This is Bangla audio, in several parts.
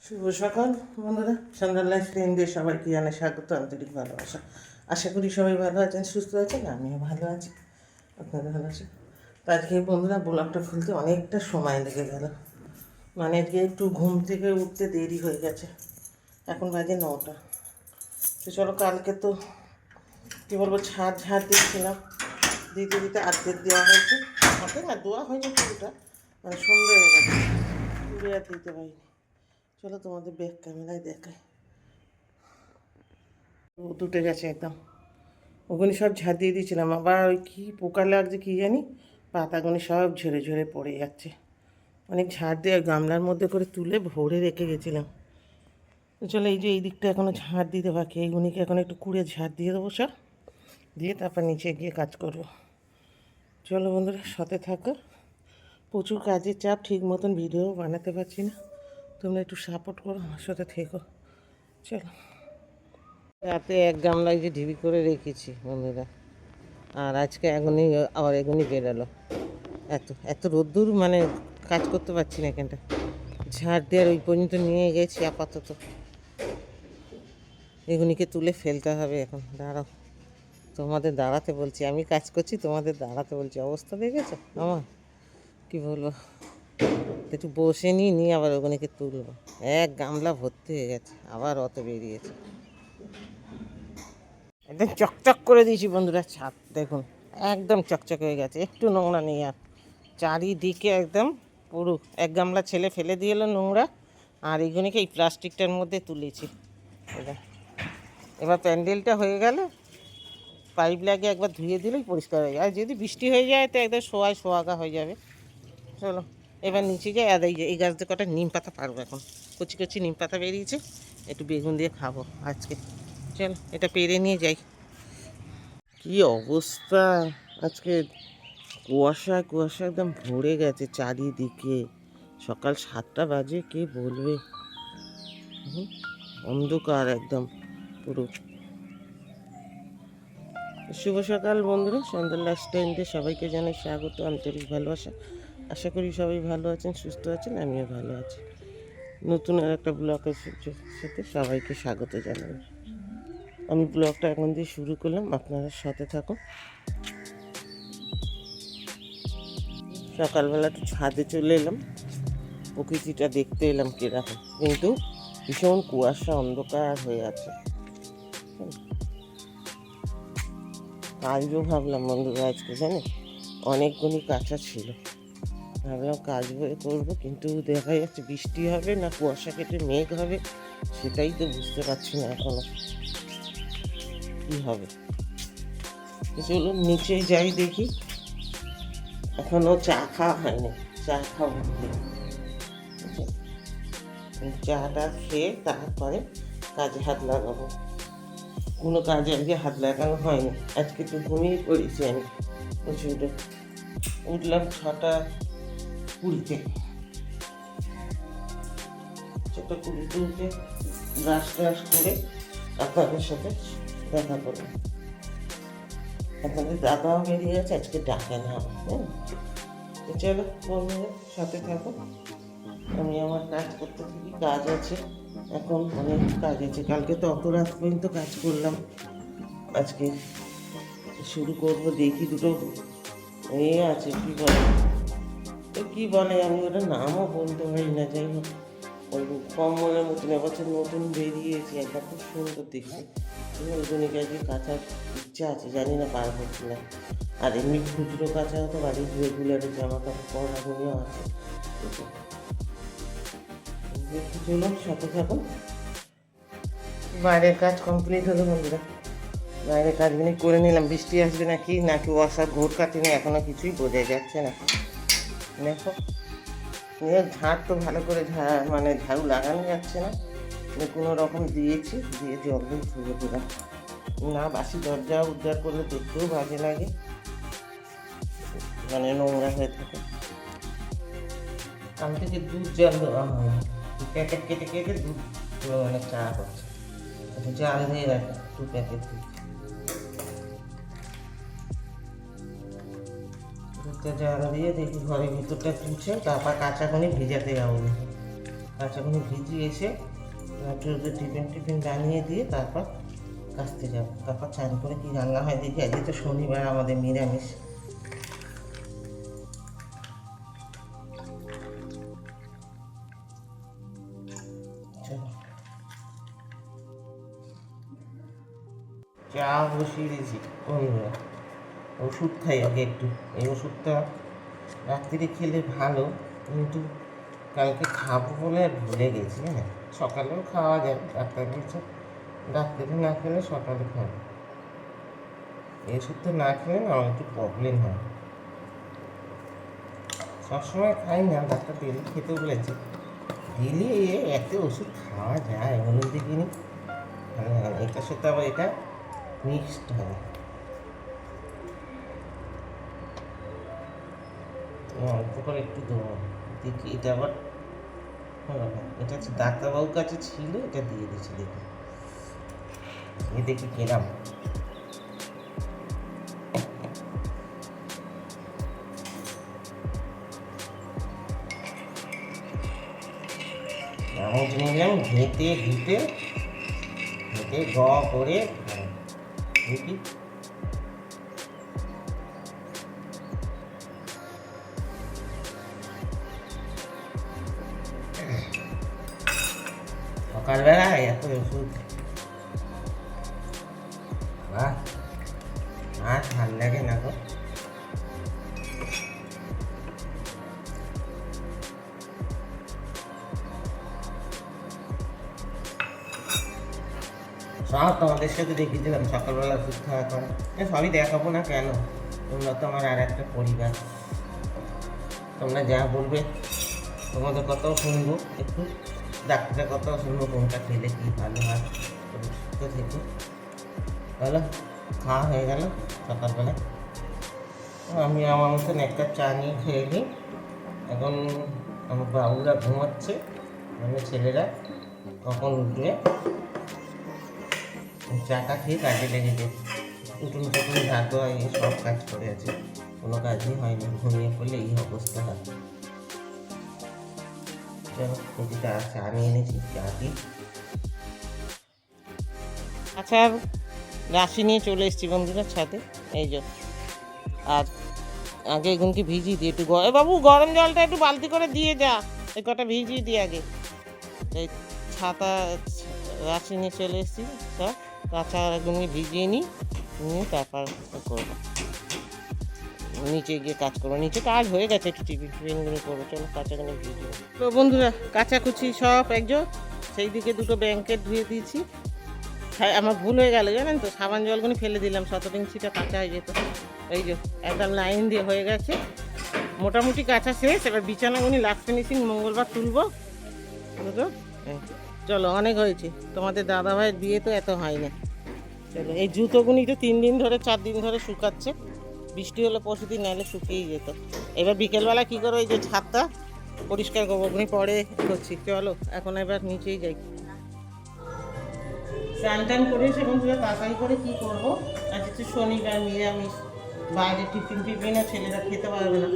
শুভ সকাল বন্ধুরা, সন্ধ্যার লাইফস্টাইল দিয়ে সবাইকে জানাই স্বাগত, আন্তরিক ভালোবাসা। আশা করি সবাই ভালো আছেন, সুস্থ আছেন, আমিও ভালো আছি, আপনারা ভালো আছেন। তো আজকে বন্ধুরা ব্লগটা খুলতে অনেকটা সময় লেগে গেল, মানে আজকে একটু ঘুম থেকে উঠতে দেরি হয়ে গেছে। এখন বাজে 9টা। তো চলো, কালকে তো কী বলবো ঝাড় দিয়েছিলাম, দিতে দিতে অর্ধেক দেওয়া হয়েছে, অর্ধেক না দেওয়া হয়নি পুরোটা, মানে সন্ধ্যে হয়ে গেছে, পুরো আর দিতে পারিনি। চলো তোমাদের ব্যাক ক্যামেরায় দেখায়, রোদ উঠে গেছে একদম। ওখানে সব ঝাড় দিয়ে দিয়েছিলাম, আবার ওই কী পোকা লাগছে কী জানি, পাতাগুনি সব ঝরে ঝরে পড়ে যাচ্ছে। অনেক ঝাড় দিয়ে গামলার মধ্যে করে তুলে ভরে রেখে গেছিলাম। তো চলো, এই যে এই দিকটা এখনও ঝাড় দিতে বাকি, এইগুলিকে এখন একটু কুড়ে ঝাড় দিয়ে দেবো সব, দিয়ে তারপর নিচে গিয়ে কাজ করবো। চলো বন্ধুরা, সাথে থাকো। প্রচুর কাজের চাপ, ঠিক মতন ভিডিও বানাতে পারছি না, তোমরা একটু সাপোর্ট করো, আমার সাথে থেকো। চলো, রাতে এক গামলায় যে ঢিবি করে রেখেছি বন্ধুরা, আর আজকে এখনই আবার এখনই বেরোলো। এত এত রোদ্দুর, মানে কাজ করতে পারছি না এখানটা। ঝাড় দেওয়ার ওই পর্যন্ত নিয়ে গেছি আপাতত, এগুলিকে তুলে ফেলতে হবে এখন। দাঁড়াও, তোমাদের দাঁড়াতে বলছি, আমি কাজ করছি, তোমাদের দাঁড়াতে বলছি। অবস্থা দেখেছো আমার, কী বলবো। একটু বসে নিয়ে আবার ওগুলিকে তুলবো। এক গামলা ভর্তি হয়ে গেছে, আবার অত বেরিয়েছে। একদম চকচক করে দিয়েছি বন্ধুরা ছাদ, দেখুন একদম চকচক হয়ে গেছে, একটু নোংরা নেই আর। চারিদিকে একদম পুরো এক গামলা ছেলে ফেলে দিয়ে এলো নোংরা, আর এইগুলিকে এই প্লাস্টিকটার মধ্যে তুলেছি। এবার প্যান্ডেলটা হয়ে গেলে পাইপ লাগিয়ে একবার ধুয়ে দিলেই পরিষ্কার হয়ে যায়। আর যদি বৃষ্টি হয়ে যায় তো একদম সোয়াগা হয়ে যাবে। চলো এবার নিচে যাই, আর এই গাছ দিয়ে কটা নিম পাতা পারবো এখন, কচি কচি নিম পাতা বেরিয়েছে, একটু বেগুন দিয়ে খাবো আজকে। চলো এটা পেরে নিয়ে যাই। কি অবস্থা আজকে, কুয়াশা কুয়াশা একদম ভরে গেছে চারিদিকে। সকাল 7টা বাজে, কে বলবে, অন্ধকার একদম পুরো। শুভ সকাল বন্ধুরা, সন্ধ্যার লাইফস্টাইলে সবাইকে জানাই স্বাগত, আন্তরিক ভালোবাসা। আশা করি সবাই ভালো আছেন, সুস্থ আছেন, আমিও ভালো আছি। নতুন আর একটা ব্লগের সাথে সবাইকে স্বাগত জানাই। আমি ব্লগটা এখন দিয়ে শুরু করলাম, আপনারা সাথে থাকুন। সকালবেলা একটু ছাদে চলে এলাম, প্রকৃতিটা দেখতে এলাম কীরকম, কিন্তু ভীষণ কুয়াশা অন্ধকার হয়ে আছে। কাজও ভাবলাম বন্ধুরা আজকে, জানেন অনেকগুলি কাঁচা ছিল, ভাবলাম কাজ বয়ে করবো, কিন্তু দেখা যাচ্ছে বৃষ্টি হবে না কুয়াশা কেটে মেঘ হবে, সেটাই তো বুঝতে পারছি না এখনো কী হবে। চলুন নিচে যাই দেখি, এখনও চা খাওয়া হয়নি, চা খাবো। চাটা খেয়ে তারপরে কাজে হাত লাগাবো। কোনো কাজে আজকে হাত লাগানো হয়নি, আজকে তো ঘুমিয়ে পড়েছি আমি প্রচণ্ড। উঠলাম 6টা 20-তে, 6টা 20-তে উঠে ব্রাশ ট্রাশ করে আপনাদের সাথে দেখা করবো। আপনাদের দাদাও বেরিয়ে গেছে, আজকে ডাকে না, হ্যাঁ। তো চলো বন্ধুরা সাথে থাকো, আমি আমার কাজ করতে থাকি। কাজ আছে এখন, অনেক কাজ আছে, কালকে তো অত রাত পর্যন্ত কাজ করলাম, আজকে শুরু করব। দেখি দুটো এ আছে, কী বলে তো, কী বলে আমি ওটা নামও বলতে পারি না, যাই হোক ওই কম্বলের মতন এবছর নতুন বেরিয়েছি, একবার খুব সুন্দর দেখছি। ওইজনকে আজকে কাচার ইচ্ছা আছে, জানি না পারবো কি না। আর এমনি খুচরো কাচাও তো বাড়ির রেগুলারের জামা কাপড় পরাগুলিও আছে। দেখি চলুন সাথে থাকুন। বাইরের কাজ কমপ্লিট হলো বন্ধুরা, বাইরের কাজগুলি করে নিলাম। বৃষ্টি আসবে নাকি কুয়াশার ঘোর কাটেনি এখনও কিছুই বোঝা যাচ্ছে না। দেখো ঝাড় তো ভালো করে মানে ঝাড়ু লাগানো যাচ্ছে না, কোনো রকম দিয়েছি, দিয়ে জল দিয়ে ধুয়ে দিলাম। না বাসি দরজা উদ্ধার করলে দেখতেও বাজে লাগে, মানে নোংরা হয়ে থাকে। আমি থেকে দুধ জল দেওয়া হয়, প্যাকেট কেটে কেটে দুধ মানে চা হচ্ছে, জাল দিয়ে রাখা 2 প্যাকেট দুধটা জাল দিয়ে দেখি ঘরের ভিতরটা তুলছে, তারপর কাঁচাখানি ভেজাতে যাবো। কাঁচাগুলো ভিজিয়ে এসে একটু টিফিন বানিয়ে দিয়ে তারপর কাচতে যাবো। তারপর চান করে কি রান্না হয় দেখি। আজকে তো শনিবার, আমাদের নিরামিষ। চা বসিয়ে দিয়েছি বন্ধুরা। ওষুধ খাই আগে একটু। এই ওষুধটা রাত্রিরে খেলে ভালো, কিন্তু কালকে খাবো বলে আর ভুলে গেছি। হ্যাঁ, সকালেও খাওয়া যায়, ডাক্তার বলছে রাত্রিরে না খেলে সকালে খাবো। এই ওষুধটা না খেলে না আমার একটু প্রবলেম হয়। সবসময় খাই না, ডাক্তার ডেলি খেতে বলেছে। ডেলি এত ওষুধ খাওয়া যায় বলুন দেখিনি? এটার সাথে আবার এটা মিক্সড হবে। অল্প করে একটু দেবো দেখি। এটা আবার এটা হচ্ছে ডাক্তারবাবুর কাছে ছিল, এটা দিয়ে দিচ্ছি। দেখি দেখি কেরাম। চামচ নিলাম, ঘেঁটে করে দেখি। সকালবেলায় এত ওষুধ, বাহ, আর ভাল লাগে না গো। সব তোমাদের সাথে দেখিয়ে দিলাম সকালবেলা ওষুধ খাওয়া করা। সবই দেখাবো না কেন, তোমরা তো আমার আর একটা পরিবার। তোমরা যা বলবে তোমাদের কথাও শুনবো, একটু ডাক্তারের কথাও শুনবো, কোনটা খেলে কি ভালো হয়। সুস্থ থেকো। ভালো খাওয়া হয়ে গেল সকালবেলা। আমি আমার মতন এক কাপ চা নিয়ে খেয়ে নিই। এখন আমার বাবুরা ঘুমাচ্ছে, মানে ছেলেরা কখন উঠবে, চাটা খেয়ে কাজে লেগে যায়। উঠুন ঝাঁট দেওয়া, এই সব কাজ করে আছে, কোনো কাজই হয়নি। ঘুমিয়ে পড়লে এই অবস্থা হয়। চলো যদি চা নিয়ে এনেছি, চা দিই। আচ্ছা, রাশি নিয়ে চলে এসেছি বন্ধুরা ছাদে। এই যে, আর আগে এগুনকে ভিজিয়ে দিই একটু। বাবু গরম জলটা একটু বালতি করে দিয়ে যা, এই কটা ভিজিয়ে দিই আগে। এই ছাতা রাশি নিয়ে চলে এসেছি, সব কাঁচা এগুনকে ভিজিয়ে নিই, নিয়ে তারপর করবো। নিচে গিয়ে কাজ করবো, নিচে কাজ হয়ে গেছে, একটু টিফিনগুলো করবো। চলো কাঁচাগুলো ভিজিয়ে। তো বন্ধুরা, কাচাকুচি সব একজন, সেই দিকে দুটো ব্যাংকেট ধুয়ে দিয়েছি। হ্যাঁ, আমার ভুল হয়ে গেল জানেন তো, সাবান জলগুলো ফেলে দিলাম, শতবিংশিটা কাঁচা হয়ে যেত। এই যে একদম লাইন দিয়ে হয়ে গেছে, মোটামুটি কাঁচা শেষ। এবার বিছানাগুনি লাস্ট ফিনিশিং মঙ্গলবার তুলবো, বুঝলো? চলো, অনেক হয়েছে। তোমাদের দাদাভাইয়ের বিয়ে তো এত হয় না। চলো, এই জুতোগুনি তো 3 দিন ধরে 4 দিন ধরে শুকাচ্ছে। বৃষ্টি হলে পরশু দিন, নাহলে শুকিয়েই যেত। এবার বিকেলবেলা কী করো, এই যে ছাদটা পরিষ্কার করবো, ওগুনি পরে করছি। চলো এখন এবার নিচেই যাই। স্নান টান করে এসে বন্ধুরা তাড়াতাড়ি করে কী করবো, আজ হচ্ছে শনিবার, নিরামিষ, বাইরে টিফিনও ছেলেরা খেতে পারবে না।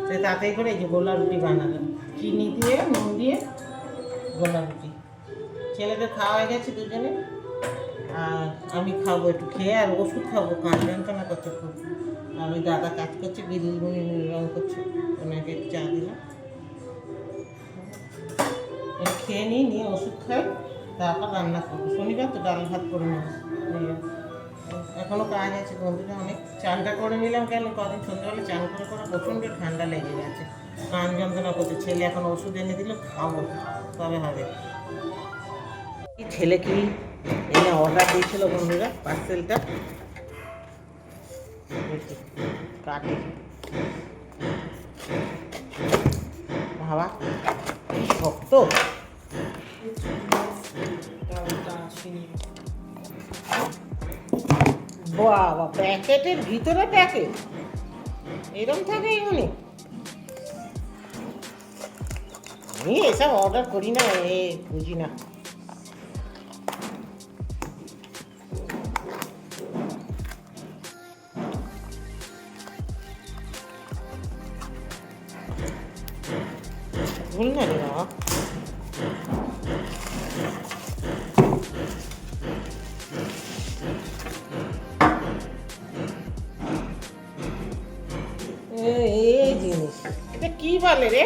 সে তাড়াতাড়ি করে এই যে গোলা রুটি বানালাম, চিনি দিয়ে নুন দিয়ে গোলা রুটি। ছেলেদের খাওয়া হয়ে গেছে দুজনে, আর আমি খাবো একটু খেয়ে, আর ওষুধ খাবো, কান যন্ত্রণা করছে খুব। আর ওই দাদা কাজ করছে, বিদ্যুৎ রং করছে, ওনাকে একটু চা দিলাম। খেয়ে নিয়ে ওষুধ খাই, তারপর রান্না করবো। শনিবার তো ডাল ভাত করে নেব। এখনও কাজ আছে বন্ধুরা অনেক। চানটা করে নিলাম, কেন কদিন সন্ধ্যাবেলা চান করে প্রচণ্ড ঠান্ডা লেগে গেছে, কান যন্ত্রণা করছে। ছেলে এখন ওষুধ এনে দিল, খাবো তবে হবে। ছেলে কি এনে অর্ডার দিয়েছিল বন্ধুরা, পার্সেলটা কাটি বাবা, শক্ত। বাবা, প্যাকেটের ভিতরে প্যাকেট এরকম থাকে এগুলি? আমি এসব অর্ডার করি না, বুঝি না। ভুল না রে বাবা। বলে রে?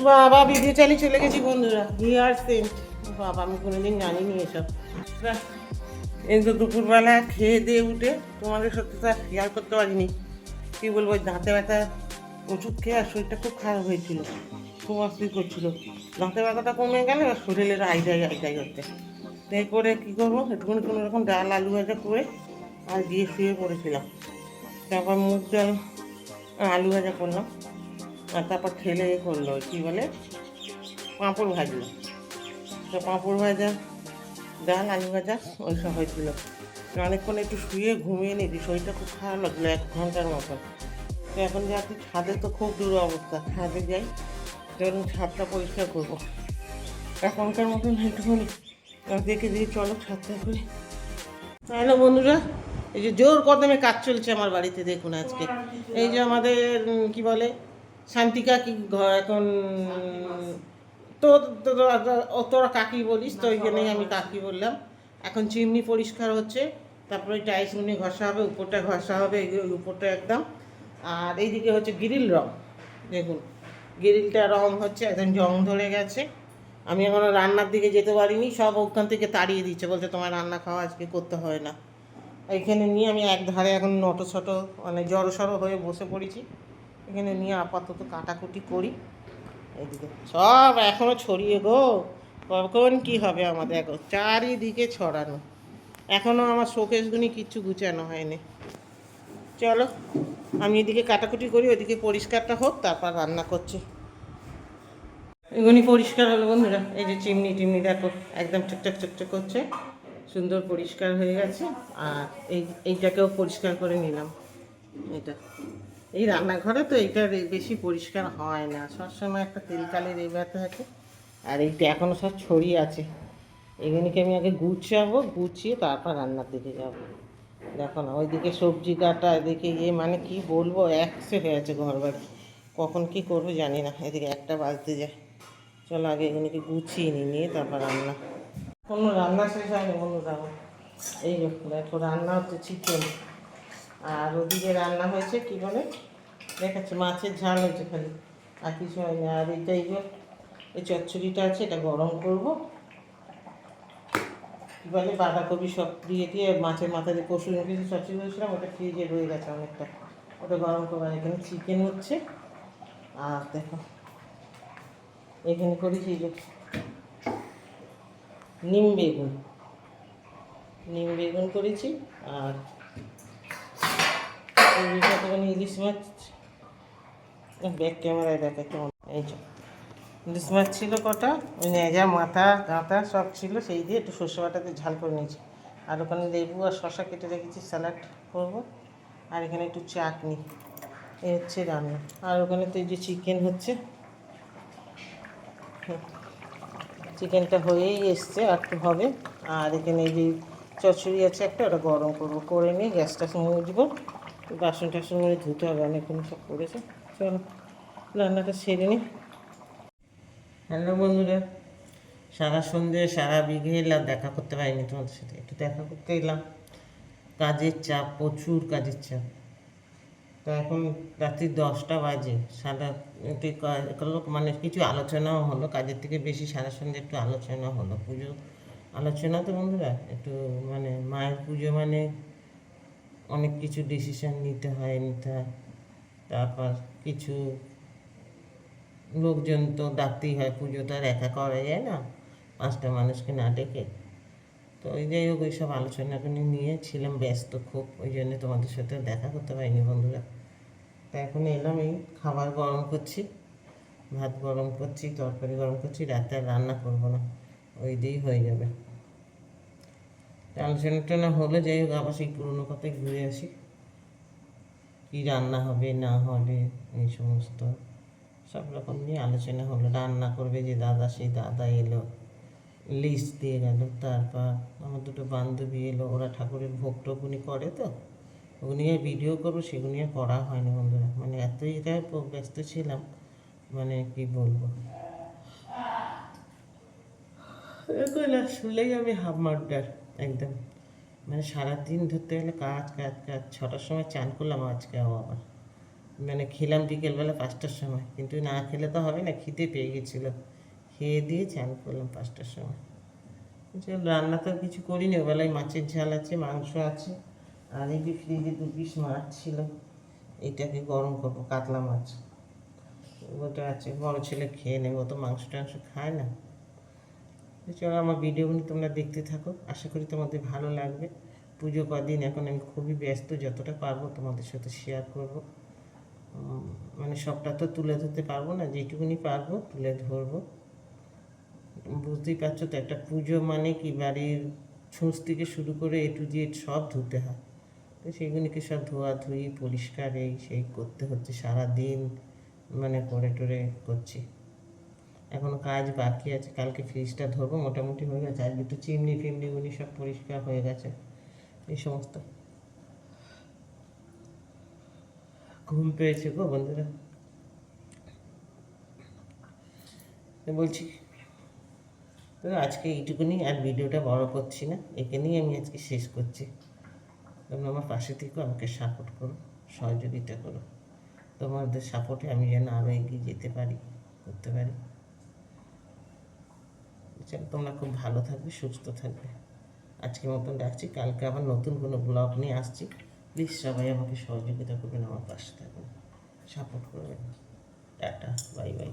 বাবা ভিডিও চালিয়ে চলে গেছি বন্ধুরা, হিয়ার সেন্ট। বাবা আমি কোনোদিন জানিনি এসব। এই তো দুপুরবেলা খেয়ে দিয়ে উঠে তোমাদের সত্যি তো আর শেয়ার করতে পারিনি। কী বলবো, দাঁতে ব্যথা ওষুধ খেয়ে আর শরীরটা খুব খারাপ হয়েছিল, খুব অস্থির করছিল। দাঁতে ব্যথাটা কমে গেলে আর শরীরের আইটাই হচ্ছে। এরপরে কী করবো, একটুখানি কোনো রকম ডাল আলু ভাজা করে আর দিয়ে শুয়ে পড়েছিলাম। তারপর মুগ ডাল আলু ভাজা করলাম, আর তারপর ঠেলে করলো কী বলে পাঁপড় ভাজলো। তো পাঁপড় ভাজা, ডাল আলু ভাজা ওইসব হয়েছিল। অনেকক্ষণ একটু শুয়ে ঘুমিয়ে নিয়েছি, শরীরটা খুব খারাপ লাগলো 1 ঘন্টার মতন। তো এখন যাচ্ছি ছাদে, তো খুব দূর অবস্থা, ছাদে যাই, যখন ছাদটা পরিষ্কার করবো। এখনকার মতন একটুখানি দেখে দিয়ে চলো ছাদটা করে। হ্যালো বন্ধুরা, এই যে জোর কদমে কাজ চলছে আমার বাড়িতে, দেখুন আজকে। এই যে আমাদের কি বলে শান্তিকা কি এখন তো তোরা কাকি বলিস, তো ওই জন্যই আমি কাকি বললাম। এখন চিমনি পরিষ্কার হচ্ছে, তারপরে টাইলসগুলি ঘষা হবে, উপরটা ঘষা হবে, উপরটা একদম। আর এইদিকে হচ্ছে গ্রিল রং, দেখুন গ্রিলটা রং হচ্ছে, একদম জং ধরে গেছে। আমি এখনও রান্নার দিকে যেতে পারিনি, সব ওখান থেকে তাড়িয়ে দিচ্ছে, বলছে তোমার রান্না খাওয়া আজকে করতে হয় না। এখানে নিয়ে আমি এক ধারে এখন নটোছটো মানে জড়সড়ো হয়ে বসে পড়েছি। এখানে নিয়ে আপাতত কাটাকুটি করি। এইদিকে সব এখনও ছড়িয়ে গো, কখন কী হবে আমাদের, এখন চারিদিকে ছড়ানো। এখনও আমার শোকেসগুনি কিচ্ছু গুছানো হয়নি। চলো আমি এদিকে কাটাকুটি করি, ওইদিকে পরিষ্কারটা হোক, তারপর রান্না করছি। এগুলি পরিষ্কার হলো বন্ধুরা, এই যে চিমনি দেখো একদম চকচক চকচক করছে, সুন্দর পরিষ্কার হয়ে গেছে। আর এইটাকেও পরিষ্কার করে নিলাম। এটা এই রান্নাঘরে তো এইটা বেশি পরিষ্কার হয় না, সবসময় একটা তেলকালের ব্যাথা থাকে। আর এইটা এখনও সব ছড়িয়ে আছে, এগুলিকে আমি আগে গুছিয়ে তারপর রান্নার দিকে যাবো। দেখো না ওইদিকে সবজি কাটা, এদিকে মানে কি বলবো, একসে হয়ে আছে ঘর বাড়ি, কখন কী করবো জানি না। এদিকে 1টা বাজতে যায়। চলো আগে এগুলিকে গুছিয়ে নিয়ে তারপর রান্না। কোনো রান্না শেষ হয়নি বন্ধুরা। এই দেখো রান্না হচ্ছে চিকেন, আর ওদিকে রান্না হয়েছে কী বলে দেখাচ্ছি, মাছের ঝাল হয়েছে খালি, আর কিছু হয়নি। আর এইটাই যে এই চচ্চড়িটা আছে, এটা গরম করবো। কী বলে বাঁধাকপি সব দিয়ে মাছের মাথা দিয়ে কষুরি কিছু চচ্চড়ি করেছিলাম, ওটা ফ্রিজে রয়ে গেছে অনেকটা, ওটা গরম করবো। এখানে চিকেন হচ্ছে, আর দেখো এখানে করেছি যে নিম বেগুন করেছি। আর ইলিশ মাছ, ব্যাক ক্যামেরায় দেখা কেমন, এই যে ইলিশ মাছ ছিল কটা, ওই নেজা মাথা গাঁথা সব ছিল, সেই দিয়ে একটু সর্ষে বাটাতে ঝাল করে নিয়েছি। আর ওখানে লেবু আর শশা কেটে রেখেছি, স্যালাড করবো। আর এখানে একটু চাটনি, এই হচ্ছে রান্না। আর ওখানে তো এই যে চিকেন হচ্ছে, চিকেনটা হয়েই এসছে, আর একটু হবে। আর এখানে এই যে চচ্চড়ি আছে একটা, ওটা গরম করবো, করে নিয়ে গ্যাসটা মুছবো, বাসন টাসনগুলো ধুতে হবে, অনেকক্ষণ সব করেছে। চলো রান্নাটা সেরে নিই। হ্যালো বন্ধুরা, সারা সন্ধ্যে সারা বিকেল আর দেখা করতে পারিনি তোমাদের সাথে, একটু দেখা করতে এলাম। কাজের চাপ, প্রচুর কাজের চাপ। তো এখন রাত্রি 10টা বাজে, সারা মানে কিছু আলোচনাও হলো, কাজের থেকে বেশি সারা সন্ধ্যে একটু আলোচনা হলো, পুজো আলোচনা তো বন্ধুরা। একটু মানে মায়ের পুজো মানে অনেক কিছু ডিসিশান নিতে হয়। তারপর কিছু লোকজন তো ডাকতেই হয়, পুজো তো আর একা করা যায় না 5টা মানুষকে না ডেকে। তো ওই যাই হোক, ওইসব আলোচনাগুলি নিয়ে ছিলাম ব্যস্ত খুব, ওই জন্য তোমাদের সাথে দেখা করতে পারিনি বন্ধুরা। তা এখন এলাম, এই খাবার গরম করছি, ভাত গরম করছি, তরকারি গরম করছি, রাতে আর রান্না করবো না, ওই দিয়েই হয়ে যাবে। আলোচনাটা হলে যাই হোক, আবার সেই পুরোনো কথায় ঘুরে আসি, কী রান্না হবে না হবে এই সমস্ত সব রকম নিয়ে আলোচনা হলো। রান্না করবে যে দাদা, সেই দাদা এলো, লিস্ট দিয়ে গেল। তারপর আমার 2টো বান্ধবী এলো, ওরা ঠাকুরের ভোগ টোগুনি করে, তো ওগুলো নিয়ে ভিডিও করবো, সেগুলো নিয়ে করা হয়নি বন্ধুরা। মানে এতই ব্যস্ত ছিলাম, মানে কি বলবো, শুনলেই আমি হাফ মার্ডার। একদম মানে সারাদিন ধরতে গেলে কাজ কাজ কাজ। 6টার সময় চান করলাম আজকেও আবার, মানে খেলাম বিকেলবেলা 5টার সময়, কিন্তু না খেলে তো হবে না, খিদে পেয়ে গেছিলো, খেয়ে দিয়ে চান করলাম 5টার সময়। চল, রান্না তো কিছু করিনি, ওবেলায় মাছের ঝাল আছে, মাংস আছে, আর এই যে ফ্রিজে 2 পিস মাছ ছিল, এইটাকে গরম করবো, কাতলা মাছ ওটা আছে, বড় ছেলে খেয়ে নেবে, ও তো মাংস টাংস খায় না। তো চলো, আমার ভিডিওগুলো তোমরা দেখতে থাকো, আশা করি তোমাদের ভালো লাগবে। পুজো কদিন এখন আমি খুবই ব্যস্ত, যতটা পারবো তোমাদের সাথে শেয়ার করবো। মানে সবটা তো তুলে ধরতে পারবো না, যেটুকুনি পারবো তুলে ধরবো। বুঝতেই পারছো তো, একটা পুজো মানে কি, বাড়ির ছুঁচ থেকে শুরু করে A to Z সব ধুতে হয়, তো সেইগুলিকে সব ধোয়াধুয়ি পরিষ্কার এই সেই করতে হচ্ছে সারাদিন, মানে করে টোরে করছি। এখনও কাজ বাকি আছে, কালকে ফ্রিজটা ধরবো, মোটামুটি হয়ে গেছে, আজকে তো চিমনি ফিমনিগুলি সব পরিষ্কার হয়ে গেছে, এই সমস্ত। ঘুম পেয়েছে গো বন্ধুরা, বলছি তো আজকে এইটুকুনি, আর ভিডিওটা বড় করছি না, এখানেই আমি আজকে শেষ করছি। তোমরা আমার পাশে থেকেও আমাকে সাপোর্ট করো, সহযোগিতা করো, তোমাদের সাপোর্টে আমি যেন আরও এগিয়ে যেতে পারি, করতে পারি। তোমরা খুব ভালো থাকবে, সুস্থ থাকবে। আজকের মতন রাখছি, কালকে আবার নতুন কোনো ব্লগ নিয়ে আসছি। প্লিজ সবাই আমাকে সহযোগিতা করবেন, আমার পাশে থাকবেন, সাপোর্ট করবেন। Tata, bye bye.